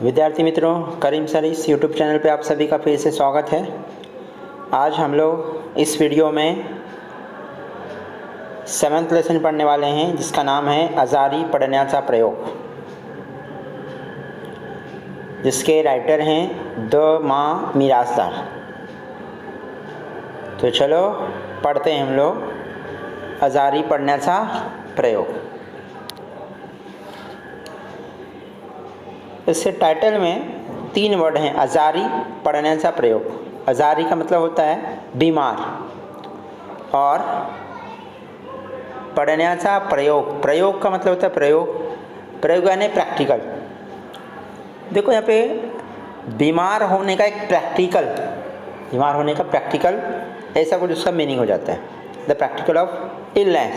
विद्यार्थी मित्रों, करीम सर इस यूट्यूब चैनल पे आप सभी का फिर से स्वागत है। आज हम लोग इस वीडियो में 7th लेसन पढ़ने वाले हैं, जिसका नाम है आजारी पढ़ण्याचा प्रयोग, जिसके राइटर हैं द मा मिरासदार। तो चलो पढ़ते हैं हम लोग आजारी पढ़ण्याचा प्रयोग। इससे टाइटल में 3 वर्ड हैं, आजारी पढ़ण्याचा प्रयोग। आजारी का मतलब होता है बीमार, और पढ़ण्याचा प्रयोग, प्रयोग का मतलब होता है प्रयोग, प्रयोग यानी प्रैक्टिकल। देखो यहाँ पे बीमार होने का एक प्रैक्टिकल, बीमार होने का प्रैक्टिकल, ऐसा कुछ उसका मीनिंग हो जाता है, द प्रैक्टिकल ऑफ इलनेस।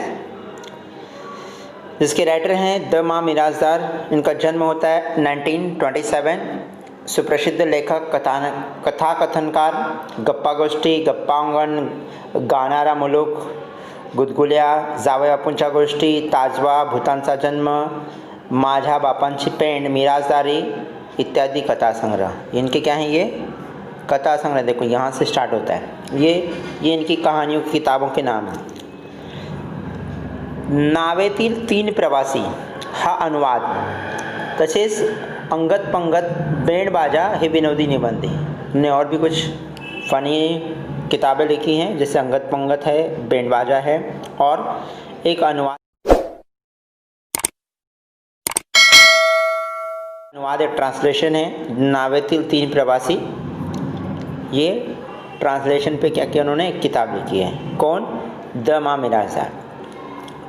जिसके राइटर हैं द मा मिरासदार। इनका जन्म होता है 1927। सुप्रसिद्ध लेखक, कथा कथनकार, गप्पा गोष्ठी, गप्पांगण, गाणारा मुलुक, गुदगुल्या, जावया बापूंच्या गोष्टी, ताजवा, भूतांचा जन्म, माझ्या बापांची पेंड, मिरासदारी इत्यादि कथा संग्रह। इनके क्या हैं, ये कथा संग्रह। देखो यहाँ से स्टार्ट होता है, ये इनकी कहानियों की किताबों के नाम हैं। नावेतील 3 प्रवासी हा अनुवाद, तसेच अंगत पंगत बेंडबाजा हे विनोदी निबंध। ने और भी कुछ फ़नी किताबें लिखी हैं, जैसे अंगत पंगत है, बेंडबाजा है, और एक अनुवाद एक ट्रांसलेशन है, नावेतील 3 प्रवासी। ये ट्रांसलेशन पे क्या किया उन्होंने, एक किताब लिखी है। कौन? द मा मिरासदार।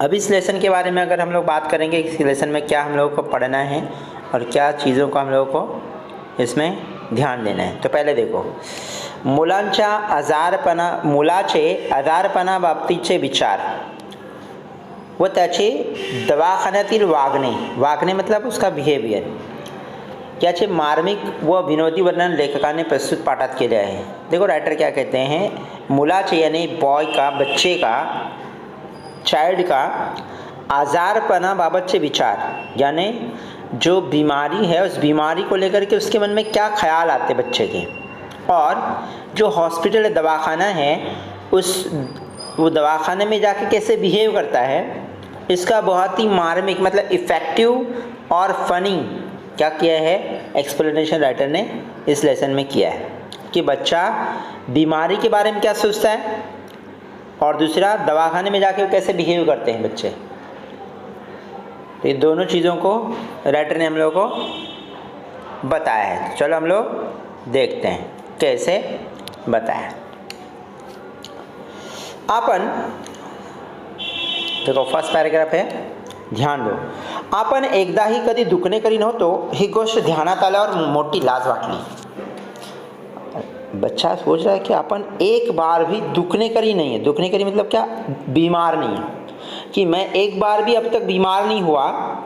अब इस लेसन के बारे में अगर हम लोग बात करेंगे, इस लेसन में क्या हम लोगों को पढ़ना है और क्या चीज़ों को हम लोगों को इसमें ध्यान देना है। तो पहले देखो, मुलाचे आजारपणा बाबतीचे विचार व त्याचे दवाखान्यातील वागणे मतलब उसका बिहेवियर याचे मार्मिक व विनोदी वर्णन लेखकाने प्रस्तुत पाठात केले आहे। देखो राइटर क्या कहते हैं, मुलाचे यानी बॉय का, बच्चे का, चाइल्ड का आजारपना बाबत विचार, यानी जो बीमारी है उस बीमारी को लेकर के उसके मन में क्या ख्याल आते बच्चे के, और जो हॉस्पिटल दवाखाना है वो दवाखाने में जाके कैसे बिहेव करता है, इसका बहुत ही मार्मिक मतलब इफ़ेक्टिव और फनी क्या किया है, एक्सप्लेनेशन राइटर ने इस लेसन में किया है कि बच्चा बीमारी के बारे में क्या सोचता है, और दूसरा दवाखाने में जाके कैसे बिहेव करते हैं बच्चे। तो ये दोनों चीज़ों को राइटर ने हम लोग को बताया है। चलो हम लोग देखते हैं कैसे बताया। आपण देखो फर्स्ट पैराग्राफ है, ध्यान दो। आपण एकदाही कधी दुखणे करी नव्हतो, ही गोष्ट ध्यानात आल्यावर मोठी लाज वाटली। बच्चा सोच रहा है कि अपन एक बार भी दुखने करी नहीं है। दुखने करी मतलब क्या, बीमार नहीं है, कि मैं एक बार भी अब तक बीमार नहीं हुआ।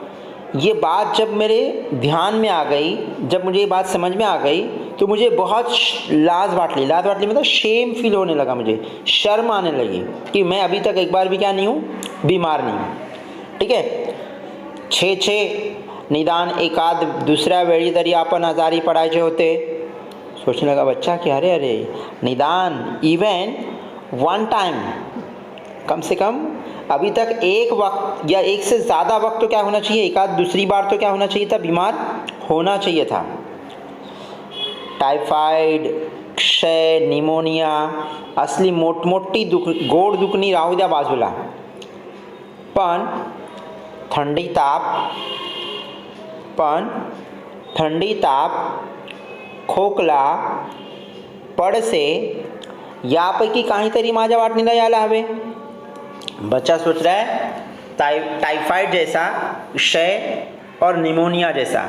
ये बात जब मेरे ध्यान में आ गई, जब मुझे ये बात समझ में आ गई, तो मुझे बहुत लाज वाटली मतलब शेम फील होने लगा, मुझे शर्म आने लगी कि मैं अभी तक एक बार भी क्या नहीं हूँ, बीमार नहीं हूँ। ठीक है, छे निदान एकाद दुसऱ्या वेळी तरी आपण आजारी पडायचे होते। सोचने लगा बच्चा कि अरे निदान इवन वन टाइम, कम से कम अभी तक एक वक्त या एक से ज़्यादा वक्त तो क्या होना चाहिए, एक आध दूसरी बार तो क्या होना चाहिए था, बीमार होना चाहिए था। टाइफाइड, क्षय, निमोनिया असली मोठमोठी गोड दुखणी राहू द्या बाजूला, पण थंडी ताप, खोकला, पडसे यापैकी काहीतरी माझ्या वाटणीला यायला हवे। बच्चा सोच रहा है टाइफाइड जैसा, क्षय और निमोनिया जैसा,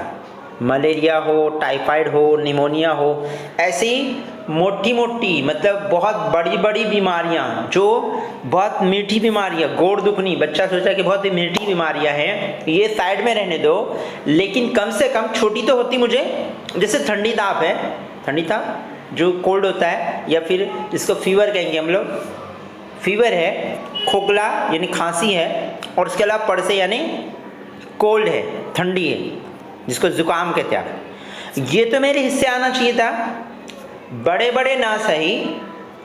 मलेरिया हो, टाइफाइड हो, निमोनिया हो, ऐसी मोटी मतलब बहुत बड़ी बीमारियां, जो बहुत मीठी बीमारियां, गोड़ दुखनी, बच्चा सोचा कि बहुत ही मीठी बीमारियां हैं, ये साइड में रहने दो, लेकिन कम से कम छोटी तो होती मुझे। जैसे ठंडी ताप है, ठंडी ताप जो कोल्ड होता है, या फिर जिसको फीवर कहेंगे हम लोग, फीवर है, खोखला यानी खांसी है, और उसके अलावा पड़से यानी कोल्ड है, ठंडी है, जिसको ज़ुकाम कहते हैं। ये तो मेरे हिस्से आना चाहिए था, बड़े बड़े ना सही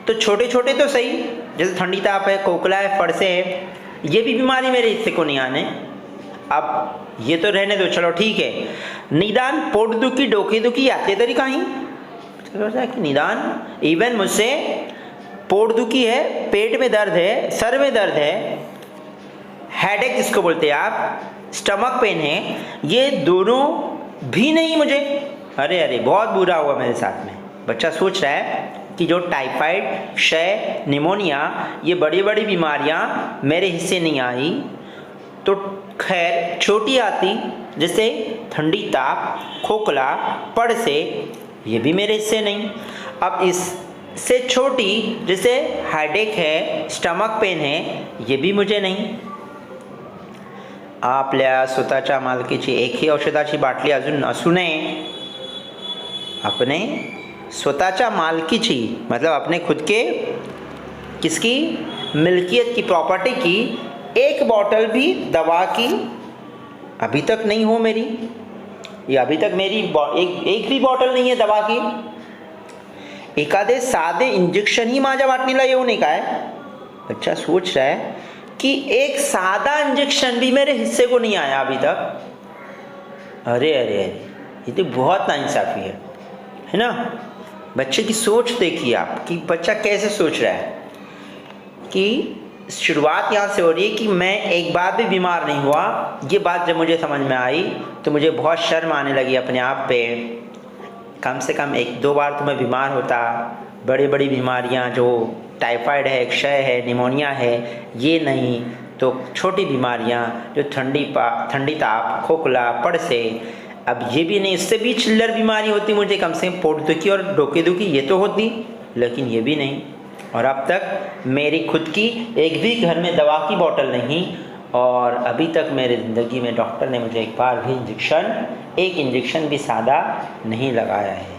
तो छोटे छोटे तो सही, जैसे ठंडी ताप है, कोकला है, फड़से है, ये भी बीमारी मेरे हिस्से को नहीं आने। अब ये तो रहने दो, चलो ठीक है। निदान पोट दुखी डोके दुखी आते तरीका ही कि निदान इवन मुझसे पोट दुखी है, पेट में दर्द है, सर में दर्द है, हेडेक जिसको बोलते हैं आप, स्टमक पेन है, ये दोनों भी नहीं मुझे। अरे अरे बहुत बुरा हुआ मेरे साथ में। बच्चा सोच रहा है कि जो टाइफाइड, क्षय, निमोनिया, ये बड़ी बड़ी बीमारियां मेरे हिस्से नहीं आई तो खैर छोटी आती, जैसे ठंडी ताप, खोखला, पड़से, ये भी मेरे हिस्से नहीं। अब इससे छोटी जैसे हेडेक है, स्टमक पेन है, ये भी मुझे नहीं। आपल्या स्वतःच्या मालकीची एकही औषधाची बाटली अजून असू नये, अपने स्वतःच्या मालकीची मतलब अपने खुद के किसकी मिल्कियत की, प्रॉपर्टी की एक बॉटल भी दवा की अभी तक नहीं हो मेरी, ये अभी तक मेरी एक भी बॉटल नहीं है दवा की। एखादे साधे इंजेक्शन ही माझ्या वाटणीला येऊ नये काय। बच्चा सोच रहा है कि एक सादा इंजेक्शन भी मेरे हिस्से को नहीं आया अभी तक। अरे अरे अरे, ये तो बहुत नाइंसाफ़ी है ना। बच्चे की सोच देखिए आप कि बच्चा कैसे सोच रहा है कि शुरुआत यहाँ से हो रही है कि मैं एक बार भी बीमार नहीं हुआ। ये बात जब मुझे समझ में आई तो मुझे बहुत शर्म आने लगी अपने आप पे। कम से कम एक दो बार तो मैं बीमार होता। बड़ी बड़ी बीमारियाँ जो टाइफाइड है, क्षय है, निमोनिया है, ये नहीं तो छोटी बीमारियाँ जो ठंडी ताप, खोखला, पड़से, अब ये भी नहीं। इससे भी चिल्लर बीमारी होती मुझे, कम से कम पोट दुखी और डोके दुखी ये तो होती, लेकिन ये भी नहीं। और अब तक मेरी खुद की एक भी घर में दवा की बोतल नहीं, और अभी तक मेरे ज़िंदगी में डॉक्टर ने मुझे एक बार भी एक इंजेक्शन भी सादा नहीं लगाया है।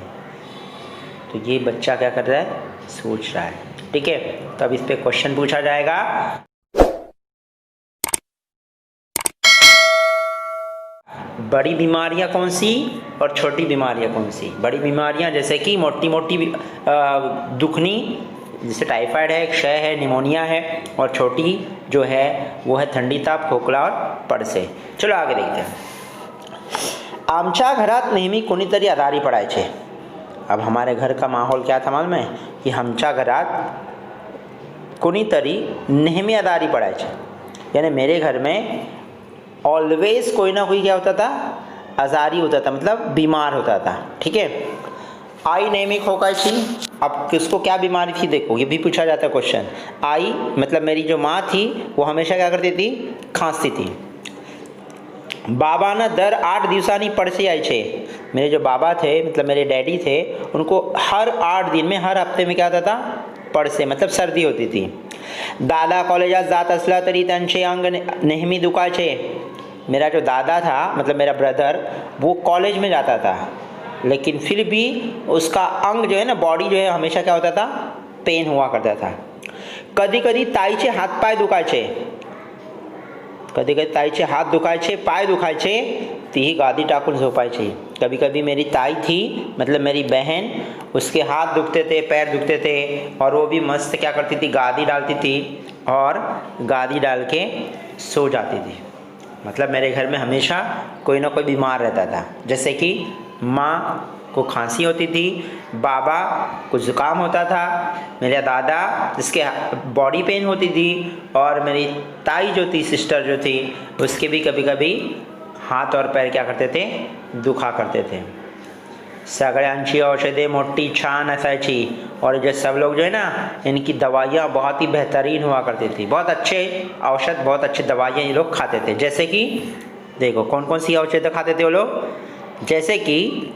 तो ये बच्चा क्या कर रहा है, सोच रहा है। ठीक है, तो अब इस पे क्वेश्चन पूछा जाएगा। बड़ी बीमारियां कौन सी और छोटी बीमारियां कौन सी। बड़ी बीमारियां जैसे कि मोटी मोटी दुखनी, जैसे टाइफाइड है, क्षय है, निमोनिया है, और छोटी जो है वो है ठंडी ताप, खोकला और पड़से। चलो आगे देखते हैं। आमच्या घरात नेहमी कोणीतरी आजारी पडायचे। अब हमारे घर का माहौल क्या था मालूम है कि आमच्या घरात कोणीतरी नेहमी आजारी पडायचे, यानी मेरे घर में ऑलवेज कोई ना कोई क्या होता था, आजारी होता था, मतलब बीमार होता था। ठीक है, आई नेहमी खोकायची। अब किसको क्या बीमारी थी देखो, ये भी पूछा जाता है क्वेश्चन। आई मतलब मेरी जो माँ थी वो हमेशा क्या करती थी, खांसती थी। बाबांना दर 8 दिवसांनी पड़से यायचे। मेरे जो बाबा थे मतलब मेरे डैडी थे, उनको हर 8 दिन में, हर हफ्ते में क्या होता था, पड़से मतलब सर्दी होती थी। दादा कॉलेजात जात असला तरी त्यांचे अंग नेहमी दुखायचे। मेरा जो दादा था मतलब मेरा ब्रदर, वो कॉलेज में जाता था, लेकिन फिर भी उसका अंग जो है ना, बॉडी जो है, हमेशा क्या होता था, पेन हुआ करता था। कधी कधी ताईचे हात पाय दुखायचे, कधी कधी ताईचे हात दुखायचे, पाय दुखायचे, तीही गादी टाकून झोपायची। कभी कभी मेरी ताई थी मतलब मेरी बहन, उसके हाथ दुखते थे, पैर दुखते थे, और वो भी मस्त क्या करती थी, गादी डालती थी और गादी डाल के सो जाती थी। मतलब मेरे घर में हमेशा कोई ना कोई बीमार रहता था। जैसे कि माँ को खांसी होती थी, बाबा को ज़ुकाम होता था, मेरा दादा जिसके बॉडी पेन होती थी, और मेरी ताई जो थी, सिस्टर जो थी, उसके भी कभी कभी हाथ और पैर क्या करते थे, दुखा करते थे। सगळ्यांची औषधे मोठी छान असायची, और जो सब लोग जो है ना, इनकी दवाइयाँ बहुत ही बेहतरीन हुआ करती थी। बहुत अच्छे औषध, बहुत अच्छी दवाइयाँ ये लोग खाते थे। जैसे कि देखो कौन कौन सी औषध खाते थे वो लोग, जैसे कि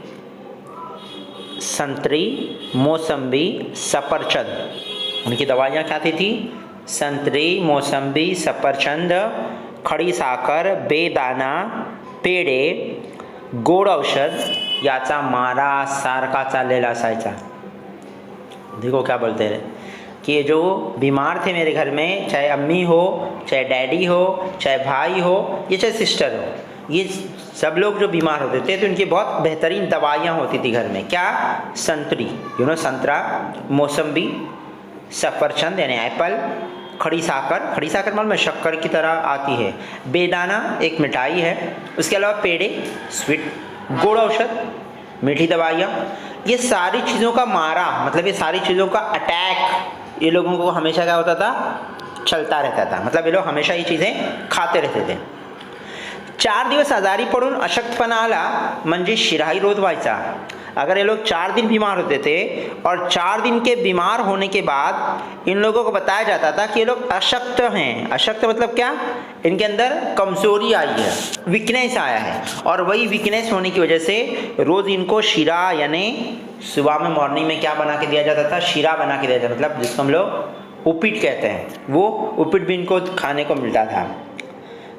संतरी, मौसम्बी, सफरचंद, उनकी दवाइयाँ क्या थी, संतरी, मौसम्बी, सफरचंद, खड़ी साखर, बेदाना, पेढे, गोड औषध याचा मारा सारखा चाललेला असायचा। देखो क्या बोलते हैं कि ये जो बीमार थे मेरे घर में, चाहे अम्मी हो, चाहे डैडी हो, चाहे भाई हो, ये चाहे सिस्टर हो, ये सब लोग जो बीमार होते थे तो उनकी बहुत बेहतरीन दवाइयाँ होती थी घर में। क्या? संतरी, संतरा, मौसम्बी, सफरचंद यानी एप्पल, खड़ी साकर मालूम है शक्कर की तरह आती है, बेदाना एक मिठाई है, उसके अलावा पेड़े स्वीट, गुड़ औषध मीठी दवाइयाँ, ये सारी चीज़ों का मारा मतलब ये सारी चीज़ों का अटैक ये लोगों को हमेशा क्या होता था? चलता रहता था। मतलब ये लोग हमेशा ये चीज़ें खाते रहते थे। 4 दिवस आजारी पडून अशक्तपणा आला म्हणजे शिराही रोध व्हायचा। अगर ये लोग 4 दिन बीमार होते थे और 4 दिन के बीमार होने के बाद इन लोगों को बताया जाता था कि ये लोग अशक्त हैं। अशक्त मतलब क्या? इनके अंदर कमजोरी आई है, वीकनेस आया है, और वही वीकनेस होने की वजह से रोज़ इनको शीरा यानी सुबह में मॉर्निंग में क्या बना के दिया जाता था? शीरा बना के दिया जाता, मतलब जिसको हम लोग उपीट कहते हैं, वो उपीट भी इनको खाने को मिलता था।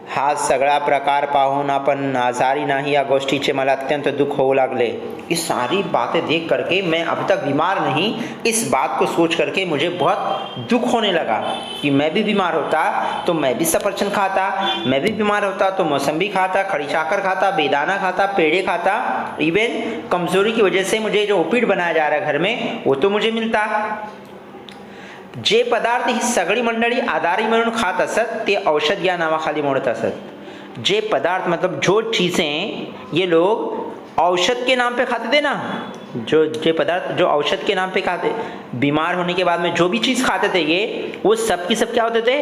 हा सगळा प्रकार पाहून आपण आजारी नाही या गोष्टीचे मला अत्यंत दुख होऊ लागले। ये सारी बातें देख करके मैं अब तक बीमार नहीं, इस बात को सोच करके मुझे बहुत दुख होने लगा कि मैं भी बीमार होता तो मैं भी सफरचंद खाता, मैं भी बीमार होता तो मौसम्बी खाता, खड़ी साकर खाता, बेदाना खाता, पेड़े खाता, इवन कमज़ोरी की वजह से मुझे जो उपीट बनाया जा रहा है घर में वो तो मुझे मिलता। जे पदार्थ ही सगळी मंडळी आधारी म्हणून खात असत ते औषध या नावाखाली मोडत असत। जे पदार्थ मतलब जो चीज़ें ये लोग औषध के नाम पे खाते थे ना, जे पदार्थ जो औषध के नाम पे खाते, बीमार होने के बाद में जो भी चीज़ खाते थे ये वो सब की सब क्या होते थे?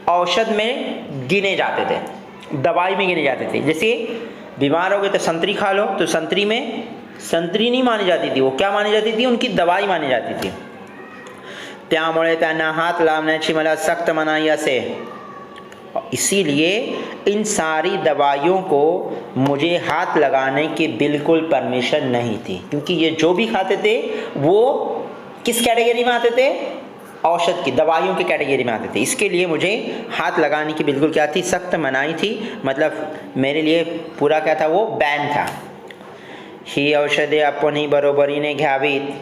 औषध में गिने जाते थे, दवाई में गिने जाते थे। जैसे बीमार हो गए तो संतरी खा लो, तो संतरी में संतरी नहीं मानी जाती थी, वो क्या मानी जाती थी? उनकी दवाई मानी जाती थी। त्यामुळे त्यांना हाथ लावण्याची मला सख्त मनाही असे। इसीलिए इन सारी दवाइयों को मुझे हाथ लगाने की बिल्कुल परमिशन नहीं थी, क्योंकि ये जो भी खाते थे वो किस कैटेगरी में आते थे? औषध की दवाइयों की कैटेगरी में आते थे। इसके लिए मुझे हाथ लगाने की बिल्कुल क्या थी? सख्त मनाही थी, मतलब मेरे लिए पूरा क्या था? वो बैन था। ही औषधे आपण ही बरोबरीने घ्यावीत।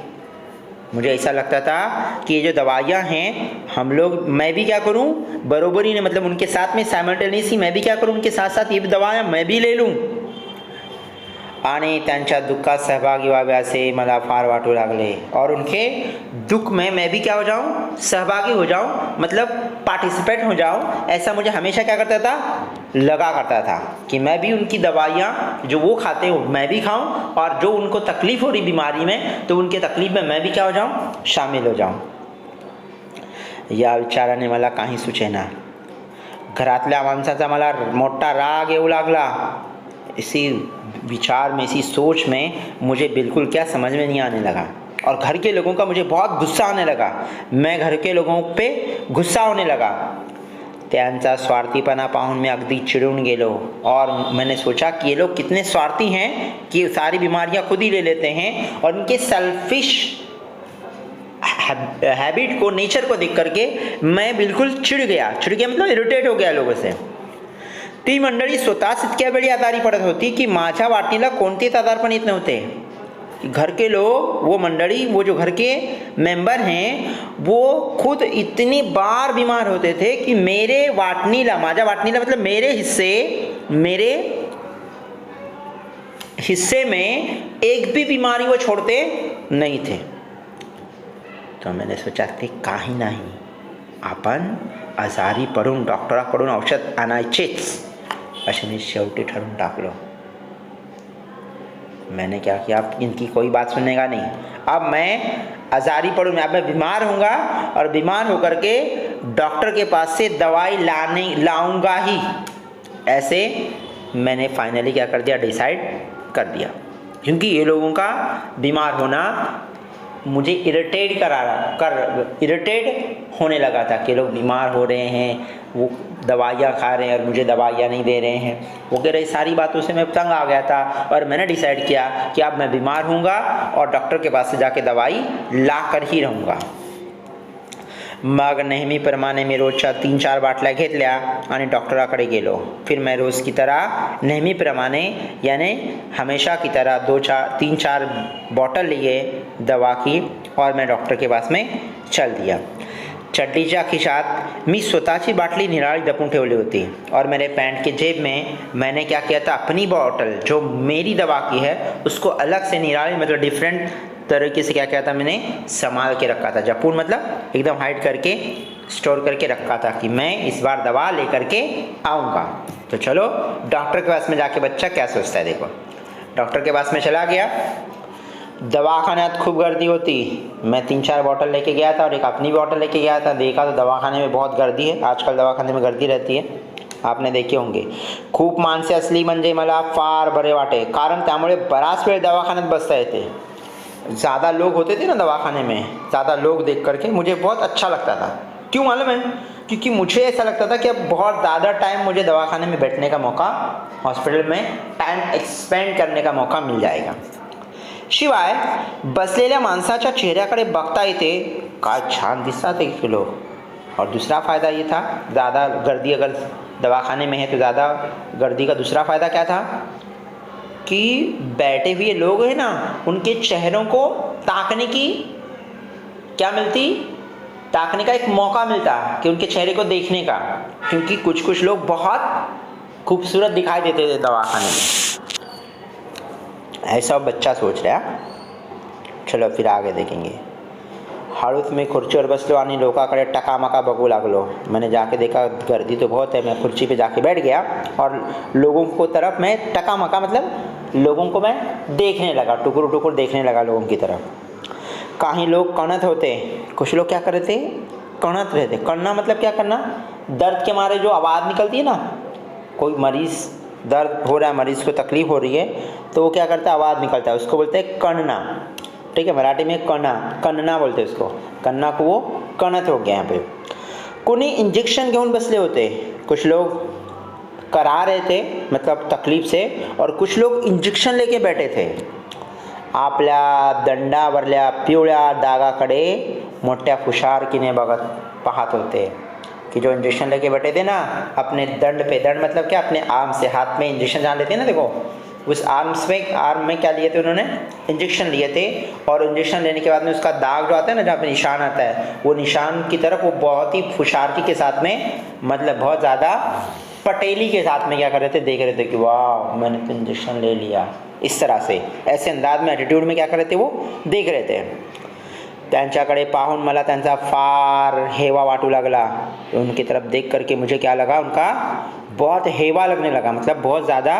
मुझे ऐसा लगता था कि ये जो दवाइयाँ हैं हम लोग, मैं भी क्या करूँ? बरोबरी ने मतलब उनके साथ में साइमल्टेनियसली मैं भी क्या करूँ? उनके साथ साथ ये भी दवाइयाँ मैं भी ले लूँ आणि त्यांच्या दुःखात सहभागी व्हावे असे मला फार वाटू लागले। और उनके दुख में मैं भी क्या हो जाऊँ? सहभागी हो जाऊँ, मतलब पार्टिसिपेट हो जाऊँ। ऐसा मुझे हमेशा क्या करता था? लगा करता था कि मैं भी उनकी दवाइयाँ जो वो खाते हैं मैं भी खाऊँ, और जो उनको तकलीफ़ हो रही बीमारी में तो उनके तकलीफ़ में मैं भी क्या हो जाऊँ? शामिल हो जाऊँ। या विचाराने मला काही सुचेना। घरातल्या माणसाचा मला मोठा राग येऊ लागला। इसी विचार में, इसी सोच में मुझे बिल्कुल क्या समझ में नहीं आने लगा, और घर के लोगों का मुझे बहुत गुस्सा आने लगा। मैं घर के लोगों पे गुस्सा होने लगा। त्यांचा स्वार्थीपणा पाहून मैं अगदी चिढ़ून गेलो, और मैंने सोचा कि ये लोग कितने स्वार्थी हैं कि सारी बीमारियां खुद ही ले लेते हैं, और इनके सेल्फिश हैबिट को, नेचर को देख करके मैं बिल्कुल चिढ़ गया मतलब इरिटेट हो गया लोगों से। ती मंडळी स्वतःच इतक्या वेळी आजारी पडत होती की माझ्या वाटणीला कोणतेच आजारपण येत नव्हते। घर के लोग, वो मंडली, वो जो घर के मेंबर हैं वो खुद इतनी बार बीमार होते थे कि मेरे वाटणीला, माझ्या वाटणीला मतलब मेरे हिस्से में एक भी बीमारी वो छोड़ते नहीं थे। तो मैंने सोचा ते काही नाही, आपण आजारी पडून डॉक्टराकडून औषध आणायचेच असे मी शेवटी ठरवून टाकलो। मैंने क्या किया? इनकी कोई बात सुनने का नहीं। अब मैं आजारी पड़ूँ, अब मैं बीमार होऊंगा और बीमार होकर के डॉक्टर के पास से दवाई लाऊंगा ही, ऐसे मैंने फाइनली क्या कर दिया? डिसाइड कर दिया। क्योंकि ये लोगों का बीमार होना मुझे इरिटेट होने लगा था कि लोग बीमार हो रहे हैं, वो दवाइयाँ खा रहे हैं और मुझे दवाइयाँ नहीं दे रहे हैं वगैरह सारी बातों से मैं तंग आ गया था। और मैंने डिसाइड किया कि अब मैं बीमार हूँगा और डॉक्टर के पास से जाके दवाई ला कर ही रहूँगा। मग नेहमीप्रमाणे मी रोजच्या 3-4 बाटल्या घेतल्या आणि डॉक्टराकडे गेलो। फिर मैं रोज़ की तरह नेहमीप्रमाणे यानी हमेशा की तरह 3-4 बॉटल लिए दवा की और मैं डॉक्टर के पास में चल दिया। चड्डीच्या खिशात मी स्वतःची बाटली निराळी जपून ठेवली होती और मेरे पैंट के जेब में मैंने क्या किया था, अपनी बॉटल जो मेरी दवा की है उसको अलग से निराली मतलब डिफरेंट तरीके से क्या किया था, मैंने संभाल के रखा था। जपून मतलब एकदम हाइड करके स्टोर करके रखा था कि मैं इस बार दवा लेकर के आऊँगा। तो चलो डॉक्टर के पास में जाके बच्चा क्या सोचता है, देखो। डॉक्टर के पास में चला गया, दवाखान्यात खूब गर्दी होती। मैं 3-4 बॉटल लेके गया था और एक अपनी बॉटल लेके गया था। देखा तो दवाखाने में बहुत गर्दी है, आजकल दवाखाने में गर्दी रहती है, आपने देखे होंगे। खूप माणसे असली म्हणजे मला फार बरे वाटे, कारण त्यामुळे बराच वेळ दवाखान्यात बसता येते। ज़्यादा लोग होते थे ना दवाखाने में, ज़्यादा लोग देख करके मुझे बहुत अच्छा लगता था। क्यों मालूम है? क्योंकि मुझे ऐसा लगता था कि अब बहुत ज़्यादा टाइम मुझे दवाखाने में बैठने का मौका, हॉस्पिटल में टाइम एक्सपेंड करने का मौका मिल जाएगा। शिवाय बसलेल्या माणसाच्या चेहऱ्याकडे बघता येते, काय छान दिसतात एक लोग। और दूसरा फ़ायदा ये था, ज़्यादा गर्दी अगर दवाखाने में है तो ज़्यादा गर्दी का दूसरा फ़ायदा क्या था कि बैठे हुए लोग हैं ना, उनके चेहरों को ताकने की क्या मिलती, ताकने का एक मौका मिलता कि उनके चेहरे को देखने का, क्योंकि कुछ कुछ लोग बहुत खूबसूरत दिखाई देते थे दवाखाने में। ऐसा बच्चा सोच रहा है। चलो फिर आगे देखेंगे। हळूच मी खुर्चीवर बसलो आणि लोकांकडे टकामका बघू लागलो। मैंने जाके देखा गर्दी तो बहुत है, मैं कुर्सी पे जाके बैठ गया और लोगों को तरफ मैं टकामका मतलब लोगों को मैं देखने लगा, टुकुर टुकुर देखने लगा लोगों की तरफ। कहीं लोग कणत होते, कुछ लोग क्या कर रहे थे, कणत रहे थे। कणना मतलब क्या करना, दर्द के मारे जो आवाज़ निकलती है ना, कोई मरीज़ दर्द हो रहा है, मरीज़ को तकलीफ़ हो रही है तो वो क्या करता है, आवाज़ निकलता है, उसको बोलते हैं कणना। ठीक है, मराठी में कणना बोलते हैं उसको। कणना को वो कणत हो गया यहाँ पे। कोणी इंजेक्शन घेऊन बसले होते, कुछ लोग करा रहे थे मतलब तकलीफ से, और कुछ लोग इंजेक्शन लेके बैठे थे। आपल्या दंडावरल्या पिवळ्या दागाकडे मोठ्या फुशारकीने बघत पाहत होते कि जो इंजेक्शन लेके बैठे थे ना अपने दंड पे, दंड मतलब क्या, अपने आर्म से, हाथ में इंजेक्शन जहाँ लेते हैं ना, देखो उस आर्म में क्या लिए थे उन्होंने, इंजेक्शन लिए थे। और इंजेक्शन लेने के बाद में उसका दाग जो आता है ना, जहाँ पे निशान आता है, वो निशान की तरफ वो बहुत ही फुशारकी के साथ में, मतलब बहुत ज़्यादा पटेली के साथ में क्या कर रहे थे, देख रहे थे कि वाह मैंने तो इंजेक्शन ले लिया। इस तरह से ऐसे अंदाज में, एटीट्यूड में क्या कर रहे थे, वो देख रहे थे। त्यांच्याकडे पाहून मला त्यांचा फार हेवा वाटू लगला। उनकी तरफ देख करके मुझे क्या लगा, उनका बहुत हेवा लगने लगा, मतलब बहुत ज़्यादा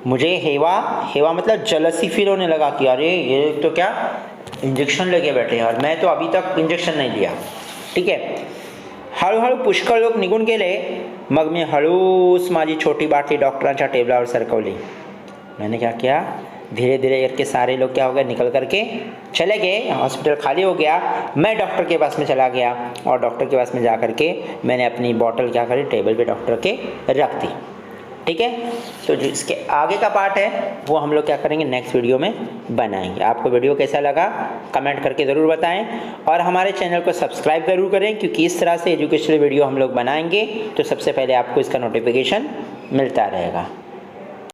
मुझे हेवा मतलब जलसी फील होने लगा कि अरे ये तो क्या इंजेक्शन लेके बैठे हैं और मैं तो अभी तक इंजेक्शन नहीं लिया। ठीक है, हळूहळू पुष्कळ लोक निघून गेले। मग मी हळूच माझी छोटी बाटली डॉक्टरांच्या टेबलावर सरकवली। मैंने क्या किया, धीरे धीरे करके सारे लोग क्या हो गए, निकल करके चले गए, हॉस्पिटल खाली हो गया। मैं डॉक्टर के पास में चला गया और डॉक्टर के पास में जा करके मैंने अपनी बॉटल क्या करी, टेबल पे डॉक्टर के रख दी। ठीक है, तो जो इसके आगे का पार्ट है वो हम लोग क्या करेंगे, नेक्स्ट वीडियो में बनाएंगे। आपको वीडियो कैसा लगा कमेंट करके ज़रूर बताएं और हमारे चैनल को सब्सक्राइब ज़रूर करें, क्योंकि इस तरह से एजुकेशनल वीडियो हम लोग बनाएंगे तो सबसे पहले आपको इसका नोटिफिकेशन मिलता रहेगा।